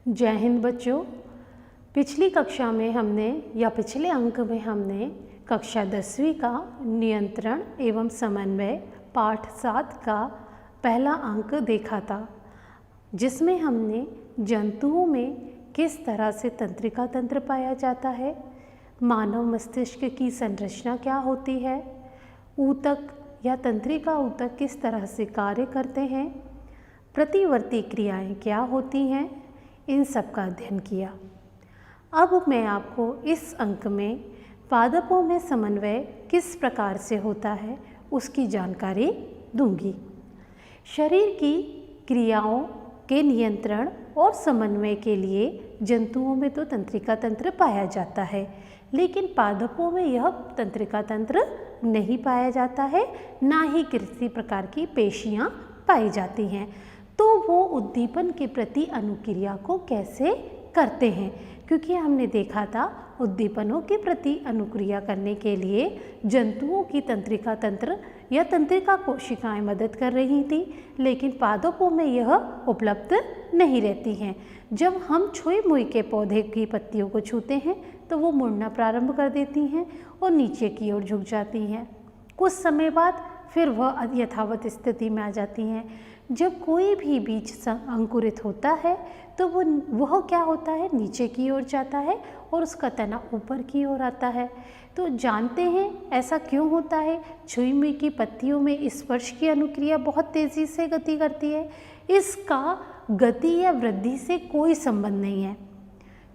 जय हिंद बच्चों। पिछली कक्षा में हमने या पिछले अंक में हमने कक्षा 10वीं का नियंत्रण एवं समन्वय पाठ 7 का पहला अंक देखा था, जिसमें हमने जंतुओं में किस तरह से तंत्रिका तंत्र पाया जाता है, मानव मस्तिष्क की संरचना क्या होती है, ऊतक या तंत्रिका ऊतक किस तरह से कार्य करते हैं, प्रतिवर्ती क्रियाएं क्या होती हैं, इन सब का अध्ययन किया। अब मैं आपको इस अंक में पादपों में समन्वय किस प्रकार से होता है उसकी जानकारी दूंगी। शरीर की क्रियाओं के नियंत्रण और समन्वय के लिए जंतुओं में तो तंत्रिका तंत्र पाया जाता है, लेकिन पादपों में यह तंत्रिका तंत्र नहीं पाया जाता है, ना ही किसी प्रकार की पेशियां पाई जाती हैं। तो वो उद्दीपन के प्रति अनुक्रिया को कैसे करते हैं, क्योंकि हमने देखा था उद्दीपनों के प्रति अनुक्रिया करने के लिए जंतुओं की तंत्रिका तंत्र या तंत्रिका कोशिकाएं मदद कर रही थी, लेकिन पादपों में यह उपलब्ध नहीं रहती हैं। जब हम छुई मुई के पौधे की पत्तियों को छूते हैं तो वो मुड़ना प्रारंभ कर देती हैं और नीचे की ओर झुक जाती हैं। कुछ समय बाद फिर वह यथावत स्थिति में आ जाती हैं। जब कोई भी बीज अंकुरित होता है तो वह क्या होता है, नीचे की ओर जाता है और उसका तना ऊपर की ओर आता है। तो जानते हैं ऐसा क्यों होता है। छुई मुई की पत्तियों में स्पर्श की अनुक्रिया बहुत तेज़ी से गति करती है। इसका गति या वृद्धि से कोई संबंध नहीं है,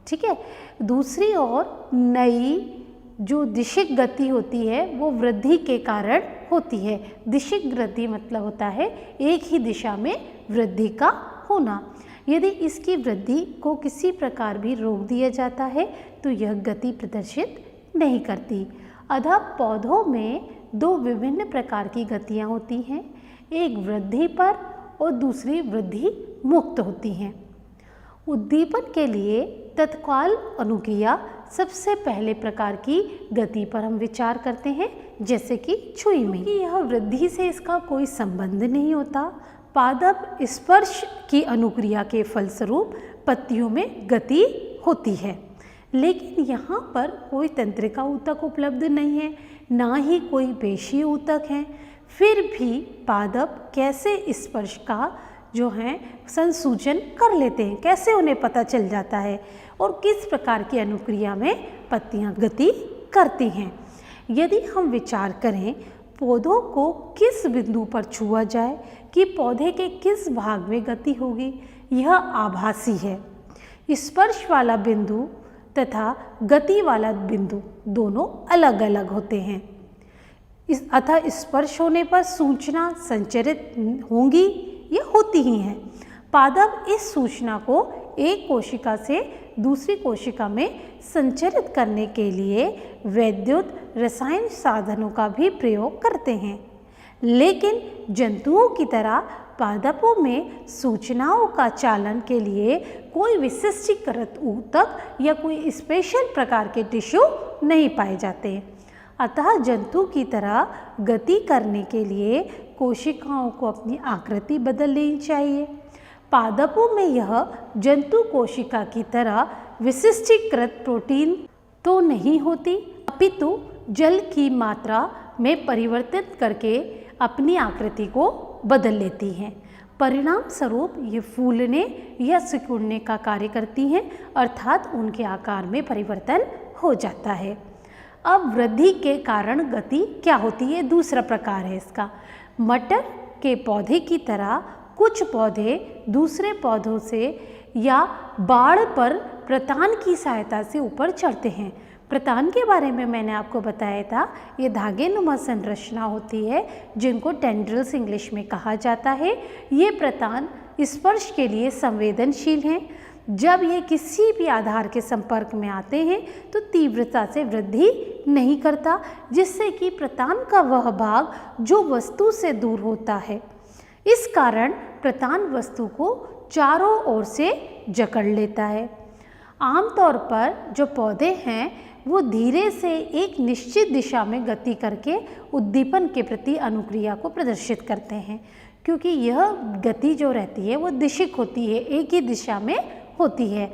ठीक है। दूसरी ओर नई जो दिशिक गति होती है वो वृद्धि के कारण होती है। दिशिक वृद्धि मतलब होता है एक ही दिशा में वृद्धि का होना। यदि इसकी वृद्धि को किसी प्रकार भी रोक दिया जाता है तो यह गति प्रदर्शित नहीं करती। अतः पौधों में दो विभिन्न प्रकार की गतियाँ होती हैं, एक वृद्धि पर और दूसरी वृद्धि मुक्त होती हैं। उद्दीपन के लिए तत्काल अनुक्रिया सबसे पहले प्रकार की गति पर हम विचार करते हैं, जैसे कि छुई में। यह वृद्धि से इसका कोई संबंध नहीं होता। पादप स्पर्श की अनुक्रिया के फलस्वरूप पत्तियों में गति होती है, लेकिन यहाँ पर कोई तंत्रिका ऊतक उपलब्ध नहीं है, ना ही कोई पेशीय ऊतक है। फिर भी पादप कैसे स्पर्श का जो है संसूचन कर लेते हैं, कैसे उन्हें पता चल जाता है और किस प्रकार की अनुक्रिया में पत्तियां गति करती हैं। यदि हम विचार करें पौधों को किस बिंदु पर छुआ जाए कि पौधे के किस भाग में गति होगी, यह आभासी है। स्पर्श वाला बिंदु तथा गति वाला बिंदु दोनों अलग अलग होते हैं। अतः स्पर्श होने पर सूचना संचरित होंगी, ये होती ही हैं। पादप इस सूचना को एक कोशिका से दूसरी कोशिका में संचरित करने के लिए वैद्युत रसायन साधनों का भी प्रयोग करते हैं, लेकिन जंतुओं की तरह पादपों में सूचनाओं का चालन के लिए कोई विशिष्टीकृत ऊतक या कोई स्पेशल प्रकार के टिश्यू नहीं पाए जाते। अतः जंतु की तरह गति करने के लिए कोशिकाओं को अपनी आकृति बदल लेनी चाहिए। पादपों में यह जंतु कोशिका की तरह विशिष्टीकृत प्रोटीन तो नहीं होती, अपितु जल की मात्रा में परिवर्तित करके अपनी आकृति को बदल लेती हैं। परिणाम स्वरूप ये फूलने या सिकुड़ने का कार्य करती हैं, अर्थात उनके आकार में परिवर्तन हो जाता है। अब वृद्धि के कारण गति क्या होती है, दूसरा प्रकार है इसका। मटर के पौधे की तरह कुछ पौधे दूसरे पौधों से या बाड़ पर प्रतान की सहायता से ऊपर चढ़ते हैं। प्रतान के बारे में मैंने आपको बताया था, ये धागेनुमा संरचना होती है जिनको टेंड्रिल्स इंग्लिश में कहा जाता है। ये प्रतान स्पर्श के लिए संवेदनशील हैं। जब ये किसी भी आधार के संपर्क में आते हैं तो तीव्रता से वृद्धि नहीं करता, जिससे कि प्रतान का वह भाग जो वस्तु से दूर होता है। इस कारण प्रतान वस्तु को चारों ओर से जकड़ लेता है। आमतौर पर जो पौधे हैं वो धीरे से एक निश्चित दिशा में गति करके उद्दीपन के प्रति अनुक्रिया को प्रदर्शित करते हैं, क्योंकि यह गति जो रहती है वो दिशिक होती है, एक ही दिशा में होती है।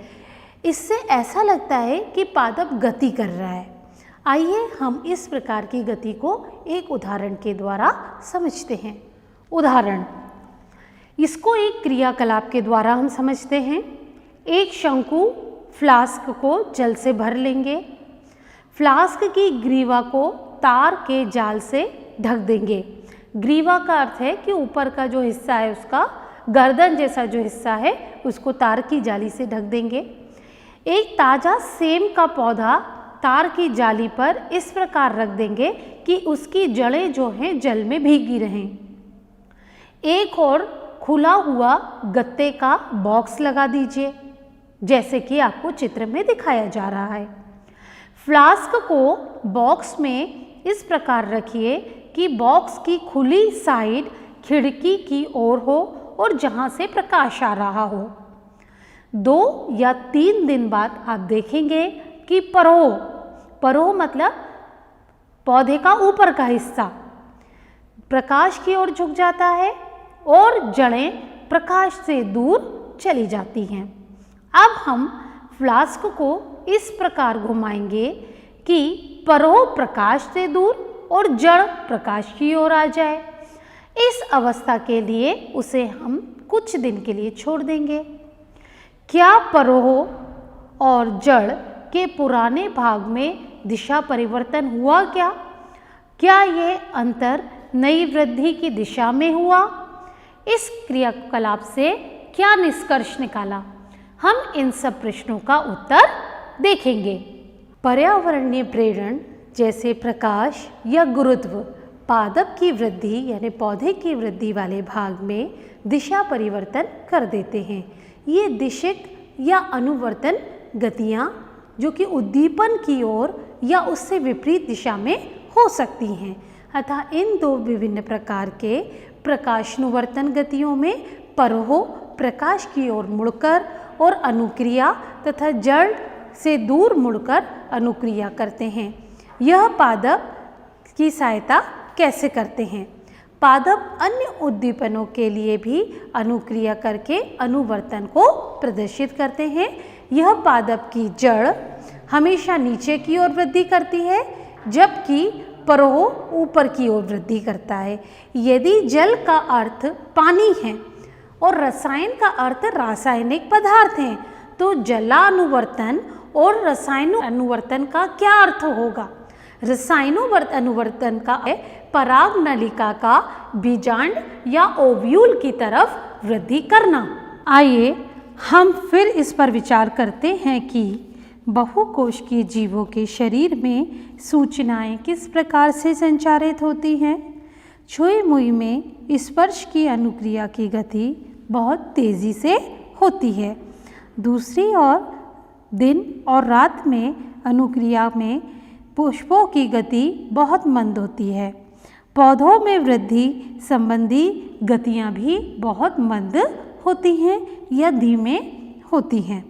इससे ऐसा लगता है कि पादप गति कर रहा है। आइए हम इस प्रकार की गति को एक उदाहरण के द्वारा समझते हैं। उदाहरण, इसको एक क्रियाकलाप के द्वारा हम समझते हैं। एक शंकु फ्लास्क को जल से भर लेंगे। फ्लास्क की ग्रीवा को तार के जाल से ढक देंगे। ग्रीवा का अर्थ है कि ऊपर का जो हिस्सा है, उसका गर्दन जैसा जो हिस्सा है, उसको तार की जाली से ढक देंगे। एक ताज़ा सेम का पौधा तार की जाली पर इस प्रकार रख देंगे कि उसकी जड़ें जो हैं जल में भीगी रहें। एक और खुला हुआ गत्ते का बॉक्स लगा दीजिए, जैसे कि आपको चित्र में दिखाया जा रहा है। फ्लास्क को बॉक्स में इस प्रकार रखिए कि बॉक्स की खुली साइड खिड़की की ओर हो और जहां से प्रकाश आ रहा हो। 2 या 3 दिन बाद आप देखेंगे कि परोह मतलब पौधे का ऊपर का हिस्सा प्रकाश की ओर झुक जाता है और जड़ें प्रकाश से दूर चली जाती हैं। अब हम फ्लास्क को इस प्रकार घुमाएंगे कि परोह प्रकाश से दूर और जड़ प्रकाश की ओर आ जाए। इस अवस्था के लिए उसे हम कुछ दिन के लिए छोड़ देंगे। क्या परोह और जड़ के पुराने भाग में दिशा परिवर्तन हुआ क्या? क्या ये अंतर नई वृद्धि की दिशा में हुआ? इस क्रियाकलाप से क्या निष्कर्ष निकाला? हम इन सब प्रश्नों का उत्तर देखेंगे। पर्यावरणीय प्रेरण जैसे प्रकाश या गुरुत्व पादप की वृद्धि यानी पौधे की वृद्धि वाले भाग में दिशा परिवर्तन कर देते हैं। ये दिशिक या अनुवर्तन गतियाँ जो कि उद्दीपन की ओर या उससे विपरीत दिशा में हो सकती हैं। अतः इन 2 विभिन्न प्रकार के प्रकाशानुवर्तन गतियों में परोह प्रकाश की ओर मुड़कर और अनुक्रिया तथा जड़ से दूर मुड़कर अनुक्रिया करते हैं। यह पादप की सहायता कैसे करते हैं? पादप अन्य उद्दीपनों के लिए भी अनुक्रिया करके अनुवर्तन को प्रदर्शित करते हैं। यह पादप की जड़ हमेशा नीचे की ओर वृद्धि करती है, जबकि परोह ऊपर की ओर वृद्धि करता है। यदि जल का अर्थ पानी है और रसायन का अर्थ रासायनिक पदार्थ हैं, तो जलानुवर्तन और रसायनानुवर्तन का क्या अर्थ होगा? रसायनानुवर्तन का है पराग नलिका का बीजांड या ओव्यूल की तरफ वृद्धि करना। आइए हम फिर इस पर विचार करते हैं कि बहुकोशिकीय जीवों के शरीर में सूचनाएं किस प्रकार से संचारित होती हैं। छुई मुई में स्पर्श की अनुक्रिया की गति बहुत तेज़ी से होती है। दूसरी ओर दिन और रात में अनुक्रिया में पुष्पों की गति बहुत मंद होती है। पौधों में वृद्धि संबंधी गतियाँ भी बहुत मंद होती हैं या धीमे होती हैं।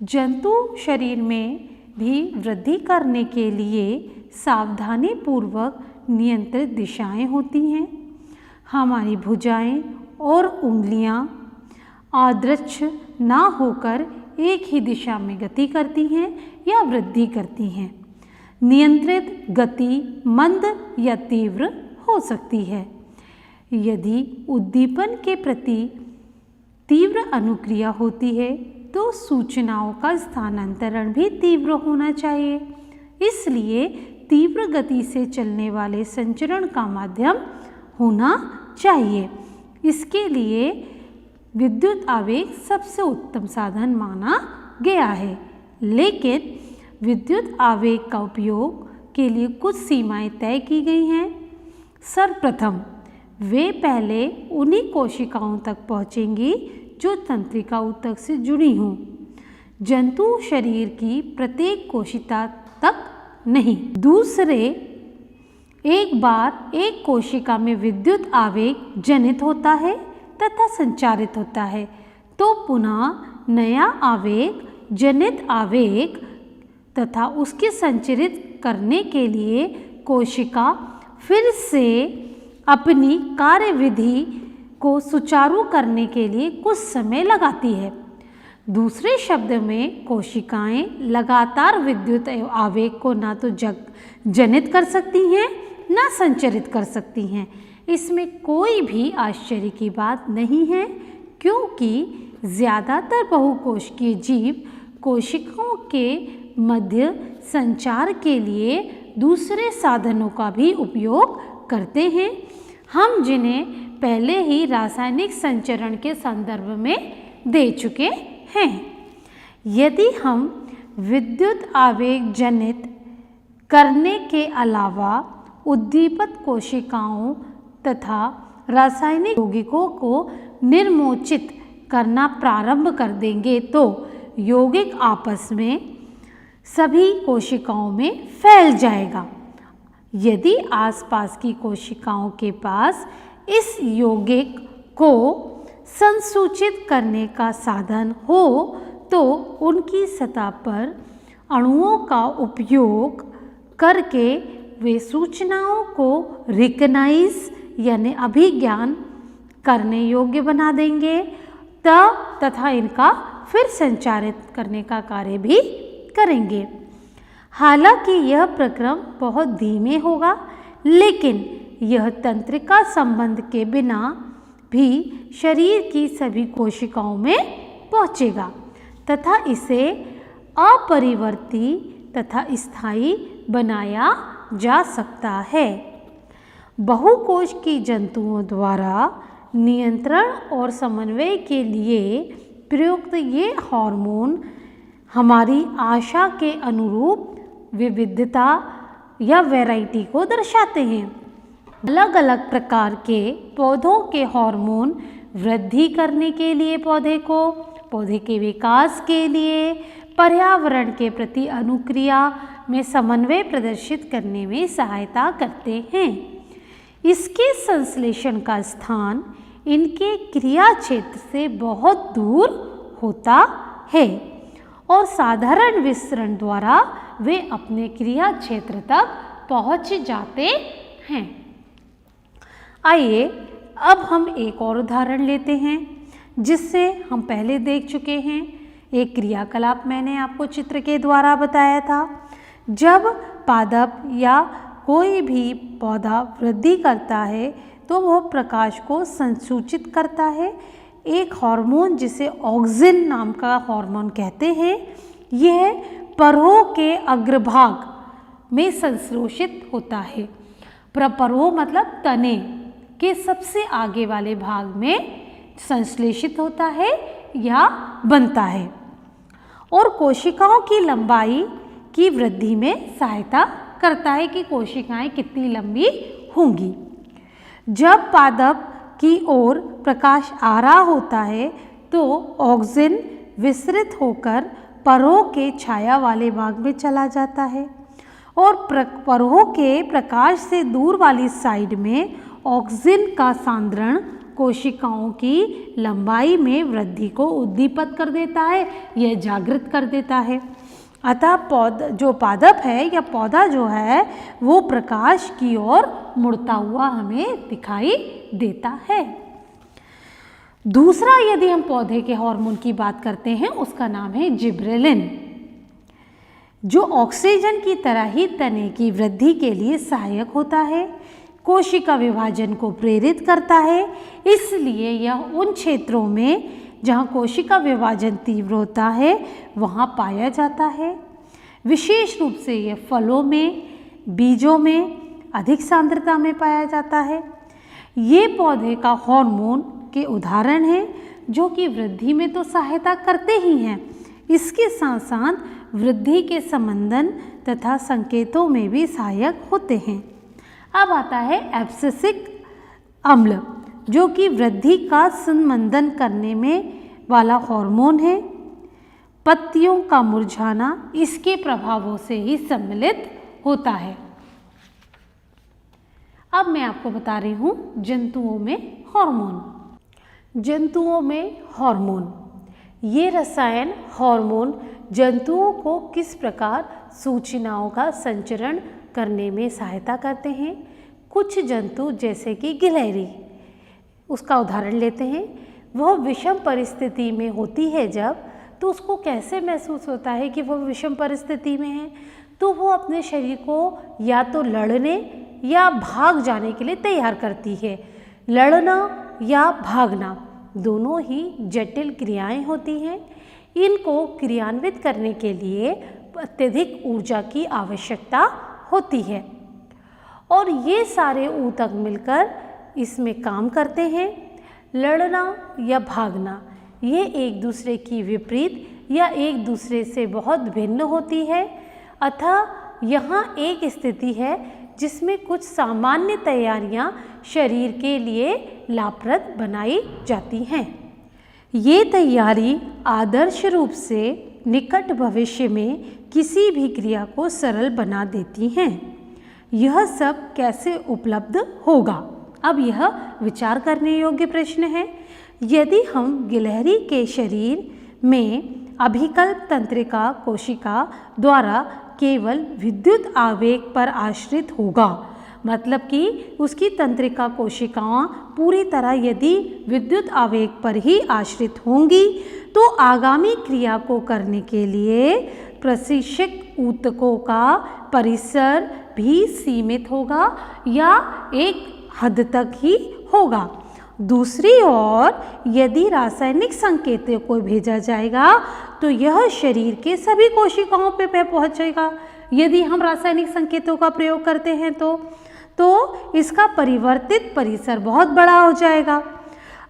जंतु शरीर में भी वृद्धि करने के लिए सावधानी पूर्वक नियंत्रित दिशाएं होती हैं। हमारी भुजाएं और उंगलियां आदृक्ष ना होकर एक ही दिशा में गति करती हैं या वृद्धि करती हैं। नियंत्रित गति मंद या तीव्र हो सकती है। यदि उद्दीपन के प्रति तीव्र अनुक्रिया होती है तो सूचनाओं का स्थानांतरण भी तीव्र होना चाहिए। इसलिए तीव्र गति से चलने वाले संचरण का माध्यम होना चाहिए। इसके लिए विद्युत आवेग सबसे उत्तम साधन माना गया है, लेकिन विद्युत आवेग का उपयोग के लिए कुछ सीमाएं तय की गई हैं। सर्वप्रथम वे पहले उन्हीं कोशिकाओं तक पहुँचेंगी जो तंत्रिका ऊतक से जुड़ी हों। जंतु शरीर की प्रत्येक कोशिका तक नहीं। दूसरे, एक बार एक कोशिका में विद्युत आवेग जनित होता है तथा संचारित होता है तो पुनः नया आवेग जनित आवेग तथा उसके संचरित करने के लिए कोशिका फिर से अपनी कार्यविधि को सुचारू करने के लिए कुछ समय लगाती है। दूसरे शब्द में कोशिकाएं लगातार विद्युत आवेग को ना तो जनित कर सकती हैं ना संचरित कर सकती हैं। इसमें कोई भी आश्चर्य की बात नहीं है, क्योंकि ज़्यादातर बहुकोशिकीय जीव कोशिकाओं के मध्य संचार के लिए दूसरे साधनों का भी उपयोग करते हैं, हम जिन्हें पहले ही रासायनिक संचरण के संदर्भ में दे चुके हैं। यदि हम विद्युत आवेग जनित करने के अलावा उद्दीपित कोशिकाओं तथा रासायनिक यौगिकों को निर्मोचित करना प्रारंभ कर देंगे तो यौगिक आपस में सभी कोशिकाओं में फैल जाएगा। यदि आसपास की कोशिकाओं के पास इस यौगिक को संसूचित करने का साधन हो तो उनकी सतह पर अणुओं का उपयोग करके वे सूचनाओं को रिकग्नाइज यानी अभिज्ञान करने योग्य बना देंगे तथा इनका फिर संचारित करने का कार्य भी करेंगे। हालांकि यह प्रक्रम बहुत धीमे होगा, लेकिन यह तंत्रिका संबंध के बिना भी शरीर की सभी कोशिकाओं में पहुंचेगा तथा इसे अपरिवर्ती तथा स्थायी बनाया जा सकता है। बहुकोश की जंतुओं द्वारा नियंत्रण और समन्वय के लिए प्रयुक्त ये हार्मोन हमारी आशा के अनुरूप विविधता या वैरायटी को दर्शाते हैं। अलग अलग प्रकार के पौधों के हार्मोन वृद्धि करने के लिए पौधे के विकास के लिए पर्यावरण के प्रति अनुक्रिया में समन्वय प्रदर्शित करने में सहायता करते हैं। इसके संश्लेषण का स्थान इनके क्रिया क्षेत्र से बहुत दूर होता है और साधारण विसरण द्वारा वे अपने क्रिया क्षेत्र तक पहुंच जाते हैं। आइए अब हम एक और उदाहरण लेते हैं जिससे हम पहले देख चुके हैं। एक क्रियाकलाप मैंने आपको चित्र के द्वारा बताया था। जब पादप या कोई भी पौधा वृद्धि करता है तो वह प्रकाश को संसूचित करता है। एक हार्मोन जिसे ऑक्सिन नाम का हार्मोन कहते हैं, यह परवों के अग्रभाग में संश्लेषित होता है। परवों मतलब तने के सबसे आगे वाले भाग में संश्लेषित होता है या बनता है और कोशिकाओं की लंबाई की वृद्धि में सहायता करता है कि कोशिकाएं कितनी लंबी होंगी। जब पादप की ओर प्रकाश आ रहा होता है तो ऑक्सिन विसरित होकर परवों के छाया वाले भाग में चला जाता है और परवों के प्रकाश से दूर वाली साइड में ऑक्सिन का सांद्रण कोशिकाओं की लंबाई में वृद्धि को उद्दीपित कर देता है, यह जागृत कर देता है। अतः पादप है या पौधा जो है वो प्रकाश की ओर मुड़ता हुआ हमें दिखाई देता है। दूसरा, यदि हम पौधे के हार्मोन की बात करते हैं, उसका नाम है जिबरेलिन, जो ऑक्सीजन की तरह ही तने की वृद्धि के लिए सहायक होता है, कोशिका विभाजन को प्रेरित करता है। इसलिए यह उन क्षेत्रों में जहाँ कोशिका विभाजन तीव्र होता है वहाँ पाया जाता है। विशेष रूप से यह फलों में, बीजों में अधिक सांद्रता में पाया जाता है। ये पौधे का हार्मोन के उदाहरण हैं जो कि वृद्धि में तो सहायता करते ही हैं, इसके साथ साथ वृद्धि के संबंधन तथा संकेतों में भी सहायक होते हैं। अब आता है एब्सिसिक अम्ल, जो कि वृद्धि का संबंधन करने में वाला हार्मोन है। पत्तियों का मुरझाना इसके प्रभावों से ही सम्मिलित होता है। अब मैं आपको बता रही हूँ जंतुओं में हार्मोन। जंतुओं में हार्मोन, ये रसायन हार्मोन जंतुओं को किस प्रकार सूचनाओं का संचरण करने में सहायता करते हैं। कुछ जंतु जैसे कि गिलहरी, उसका उदाहरण लेते हैं। वह विषम परिस्थिति में होती है जब तो उसको कैसे महसूस होता है कि वो विषम परिस्थिति में है, तो वो अपने शरीर को या तो लड़ने या भाग जाने के लिए तैयार करती है। लड़ना या भागना दोनों ही जटिल क्रियाएं होती हैं। इनको क्रियान्वित करने के लिए अत्यधिक ऊर्जा की आवश्यकता होती है और ये सारे ऊतक मिलकर इसमें काम करते हैं। लड़ना या भागना ये एक दूसरे की विपरीत या एक दूसरे से बहुत भिन्न होती है। अतः यहाँ एक स्थिति है जिसमें कुछ सामान्य तैयारियाँ शरीर के लिए लाभप्रद बनाई जाती हैं। ये तैयारी आदर्श रूप से निकट भविष्य में किसी भी क्रिया को सरल बना देती हैं। यह सब कैसे उपलब्ध होगा? अब यह विचार करने योग्य प्रश्न है। यदि हम गिलहरी के शरीर में अभिकल्प तंत्रिका कोशिका द्वारा केवल विद्युत आवेग पर आश्रित होगा, मतलब कि उसकी तंत्रिका कोशिकाएं पूरी तरह यदि विद्युत आवेग पर ही आश्रित होंगी, तो आगामी क्रिया को करने के लिए प्रशिक्षक ऊतकों का परिसर भी सीमित होगा या एक हद तक ही होगा। दूसरी ओर यदि रासायनिक संकेतों को भेजा जाएगा तो यह शरीर के सभी कोशिकाओं पे पहुंचेगा। यदि हम रासायनिक संकेतों का प्रयोग करते हैं तो इसका परिवर्तित परिसर बहुत बड़ा हो जाएगा।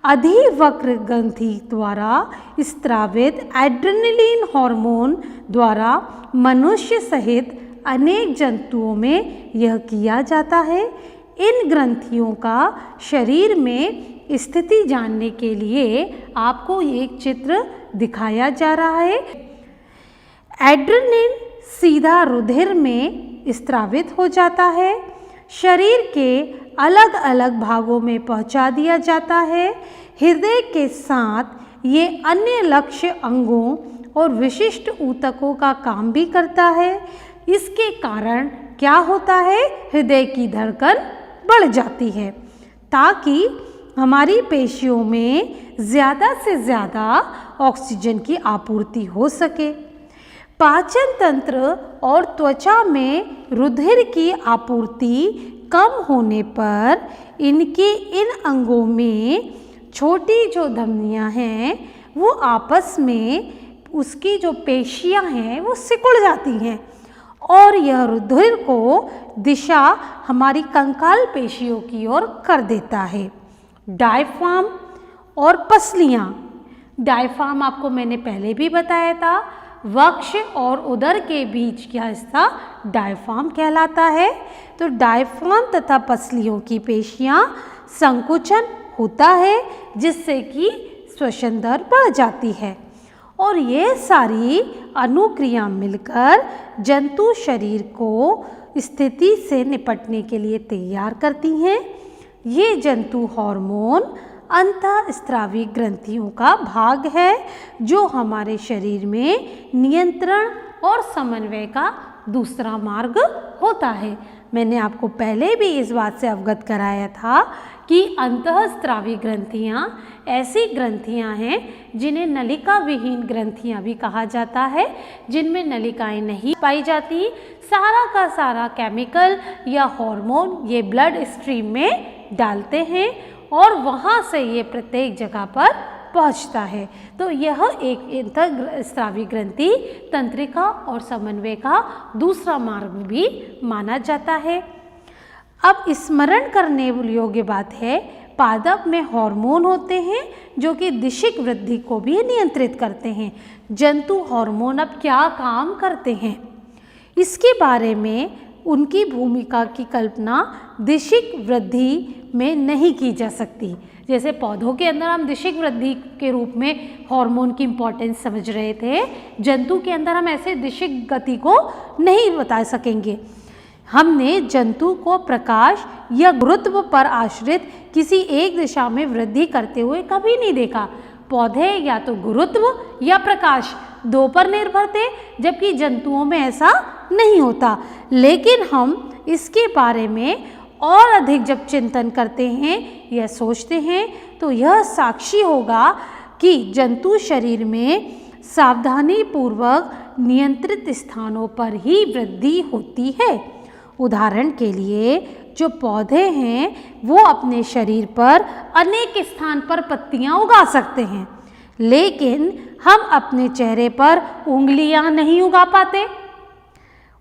अधिवक्र ग्रंथि द्वारा स्रावित एड्रेनलिन हार्मोन द्वारा मनुष्य सहित अनेक जंतुओं में यह किया जाता है। इन ग्रंथियों का शरीर में स्थिति जानने के लिए आपको एक चित्र दिखाया जा रहा है। एड्रेनलिन सीधा रुधिर में स्रावित हो जाता है, शरीर के अलग अलग भागों में पहुंचा दिया जाता है। हृदय के साथ ये अन्य लक्ष्य अंगों और विशिष्ट ऊतकों का काम भी करता है। इसके कारण क्या होता है? हृदय की धड़कन बढ़ जाती है ताकि हमारी पेशियों में ज़्यादा से ज़्यादा ऑक्सीजन की आपूर्ति हो सके। पाचन तंत्र और त्वचा में रुधिर की आपूर्ति कम होने पर इनके इन अंगों में छोटी जो धमनियां हैं वो आपस में उसकी जो पेशियां हैं वो सिकुड़ जाती हैं और यह रुधिर को दिशा हमारी कंकाल पेशियों की ओर कर देता है। डायफ्राम और पसलियाँ। डायफ्राम आपको मैंने पहले भी बताया था, वक्ष और उदर के बीच का हिस्सा डायफ्राम कहलाता है। तो डायफ्राम तथा पसलियों की पेशियाँ संकुचन होता है जिससे कि श्वसन दर बढ़ जाती है और ये सारी अनुक्रिया मिलकर जंतु शरीर को स्थिति से निपटने के लिए तैयार करती हैं। ये जंतु हार्मोन अंतःस्रावी ग्रंथियों का भाग है जो हमारे शरीर में नियंत्रण और समन्वय का दूसरा मार्ग होता है। मैंने आपको पहले भी इस बात से अवगत कराया था कि अंतःस्रावी ग्रंथियाँ ऐसी ग्रंथियाँ हैं जिन्हें नलिका विहीन ग्रंथियाँ भी कहा जाता है, जिनमें नलिकाएं नहीं पाई जाती। सारा का सारा केमिकल या हार्मोन ये ब्लड स्ट्रीम में डालते हैं और वहाँ से ये प्रत्येक जगह पर पहुँचता है। तो यह एक अंतःस्रावी ग्रंथि तंत्रिका और समन्वय का दूसरा मार्ग भी माना जाता है। अब स्मरण करने योग्य बात है, पादप में हार्मोन होते हैं जो कि दिशिक वृद्धि को भी नियंत्रित करते हैं। जंतु हार्मोन अब क्या काम करते हैं इसके बारे में उनकी भूमिका की कल्पना दिशिक वृद्धि में नहीं की जा सकती। जैसे पौधों के अंदर हम दिशिक वृद्धि के रूप में हार्मोन की इम्पोर्टेंस समझ रहे थे, जंतु के अंदर हम ऐसे दिशिक गति को नहीं बता सकेंगे। हमने जंतु को प्रकाश या गुरुत्व पर आश्रित किसी एक दिशा में वृद्धि करते हुए कभी नहीं देखा। पौधे या तो गुरुत्व या प्रकाश दो पर निर्भर थे, जबकि जंतुओं में ऐसा नहीं होता। लेकिन हम इसके बारे में और अधिक जब चिंतन करते हैं या सोचते हैं तो यह साक्षी होगा कि जंतु शरीर में सावधानी पूर्वक नियंत्रित स्थानों पर ही वृद्धि होती है। उदाहरण के लिए जो पौधे हैं वो अपने शरीर पर अनेक स्थान पर पत्तियां उगा सकते हैं, लेकिन हम अपने चेहरे पर उंगलियां नहीं उगा पाते।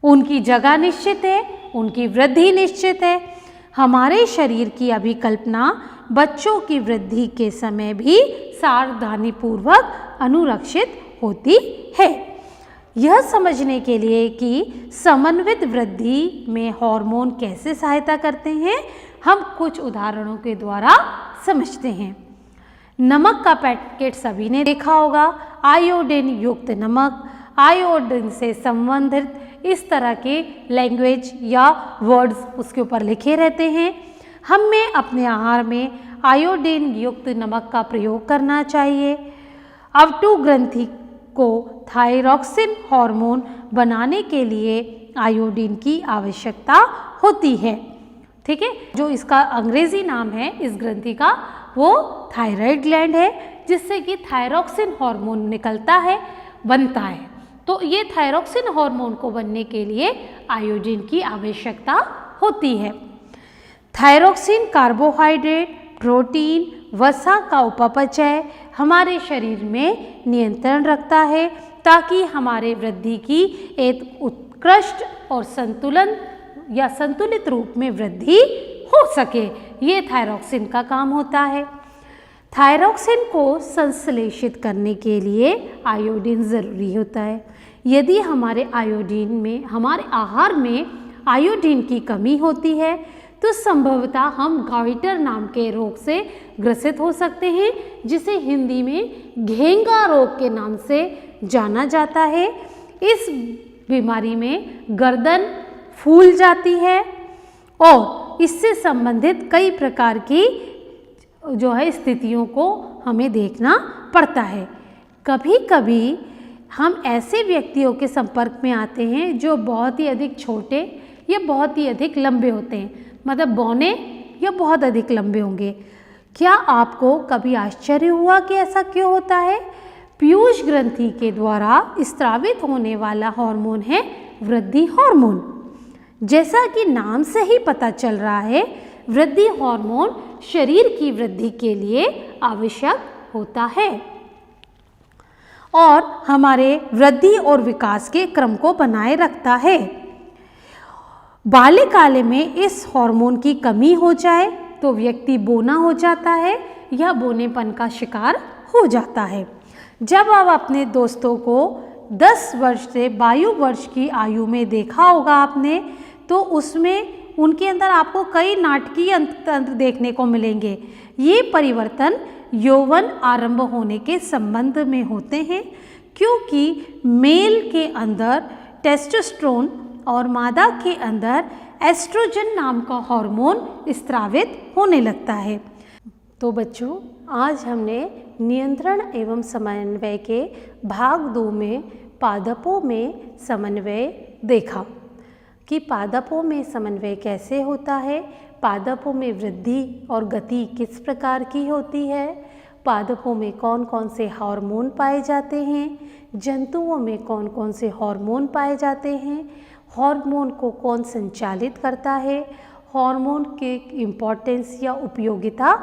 उनकी जगह निश्चित है, उनकी वृद्धि निश्चित है। हमारे शरीर की अभिकल्पना बच्चों की वृद्धि के समय भी सावधानीपूर्वक अनुरक्षित होती है। यह समझने के लिए कि समन्वित वृद्धि में हार्मोन कैसे सहायता करते हैं, हम कुछ उदाहरणों के द्वारा समझते हैं। नमक का पैकेट सभी ने देखा होगा, आयोडीन युक्त नमक, आयोडीन से संबंधित इस तरह के लैंग्वेज या वर्ड्स उसके ऊपर लिखे रहते हैं। हमें अपने आहार में आयोडीन युक्त नमक का प्रयोग करना चाहिए। अवटु ग्रंथि को थायरॉक्सिन हार्मोन बनाने के लिए आयोडीन की आवश्यकता होती है। ठीक है, जो इसका अंग्रेजी नाम है इस ग्रंथि का वो थायराइड ग्लैंड है, जिससे कि थायरॉक्सिन हार्मोन निकलता है, बनता है। तो ये थायरॉक्सिन हार्मोन को बनने के लिए आयोडीन की आवश्यकता होती है। थायरॉक्सिन कार्बोहाइड्रेट, प्रोटीन, वसा का उपचय हमारे शरीर में नियंत्रण रखता है, ताकि हमारे वृद्धि की एक उत्कृष्ट और संतुलित रूप में वृद्धि हो सके। ये थायरॉक्सिन का काम होता है। थायरॉक्सिन को संश्लेषित करने के लिए आयोडीन ज़रूरी होता है। यदि हमारे आहार में आयोडीन की कमी होती है तो संभवतः हम गॉइटर नाम के रोग से ग्रसित हो सकते हैं, जिसे हिंदी में घेंगा रोग के नाम से जाना जाता है। इस बीमारी में गर्दन फूल जाती है और इससे संबंधित कई प्रकार की स्थितियों को हमें देखना पड़ता है। कभी कभी हम ऐसे व्यक्तियों के संपर्क में आते हैं जो बहुत ही अधिक छोटे या बहुत ही अधिक लंबे होते हैं, मतलब बौने या बहुत अधिक लंबे होंगे। क्या आपको कभी आश्चर्य हुआ कि ऐसा क्यों होता है? पीयूष ग्रंथि के द्वारा स्रावित होने वाला हार्मोन है वृद्धि हार्मोन। जैसा कि नाम से ही पता चल रहा है, वृद्धि हार्मोन शरीर की वृद्धि के लिए आवश्यक होता है और हमारे वृद्धि और विकास के क्रम को बनाए रखता है। बाल्यकाल में इस हार्मोन की कमी हो जाए तो व्यक्ति बौना हो जाता है या बौनेपन का शिकार हो जाता है। जब आप अपने दोस्तों को 10 वर्ष से 22 वर्ष की आयु में देखा होगा आपने, तो उसमें उनके अंदर आपको कई नाटकीय तंत्र देखने को मिलेंगे। ये परिवर्तन यौवन आरंभ होने के संबंध में होते हैं, क्योंकि मेल के अंदर टेस्टोस्टेरोन और मादा के अंदर एस्ट्रोजन नाम का हार्मोन स्रावित होने लगता है। तो बच्चों, आज हमने नियंत्रण एवं समन्वय के भाग 2 में पादपों में समन्वय देखा कि पादपों में समन्वय कैसे होता है, पादपों में वृद्धि और गति किस प्रकार की होती है, पादपों में कौन कौन से हार्मोन पाए जाते हैं, जंतुओं में कौन कौन से हार्मोन पाए जाते हैं, हार्मोन को कौन संचालित करता है, हार्मोन के इम्पोर्टेंस या उपयोगिता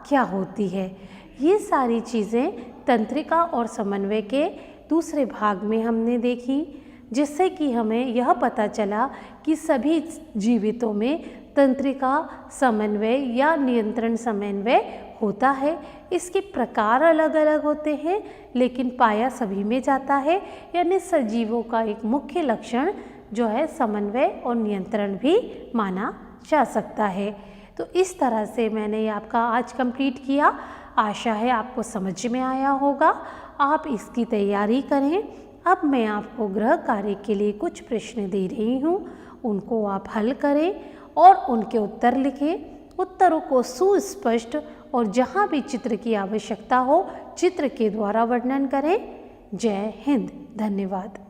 क्या होती है। ये सारी चीज़ें तंत्रिका और समन्वय के दूसरे भाग में हमने देखी, जिससे कि हमें यह पता चला कि सभी जीवितों में तंत्रिका समन्वय या नियंत्रण समन्वय होता है। इसके प्रकार अलग अलग होते हैं, लेकिन पाया सभी में जाता है। यानी सजीवों का एक मुख्य लक्षण जो है समन्वय और नियंत्रण भी माना जा सकता है। तो इस तरह से मैंने आपका आज कंप्लीट किया। आशा है आपको समझ में आया होगा। आप इसकी तैयारी करें। अब मैं आपको गृह कार्य के लिए कुछ प्रश्न दे रही हूँ, उनको आप हल करें और उनके उत्तर लिखें। उत्तरों को सुस्पष्ट और जहाँ भी चित्र की आवश्यकता हो चित्र के द्वारा वर्णन करें। जय हिंद। धन्यवाद।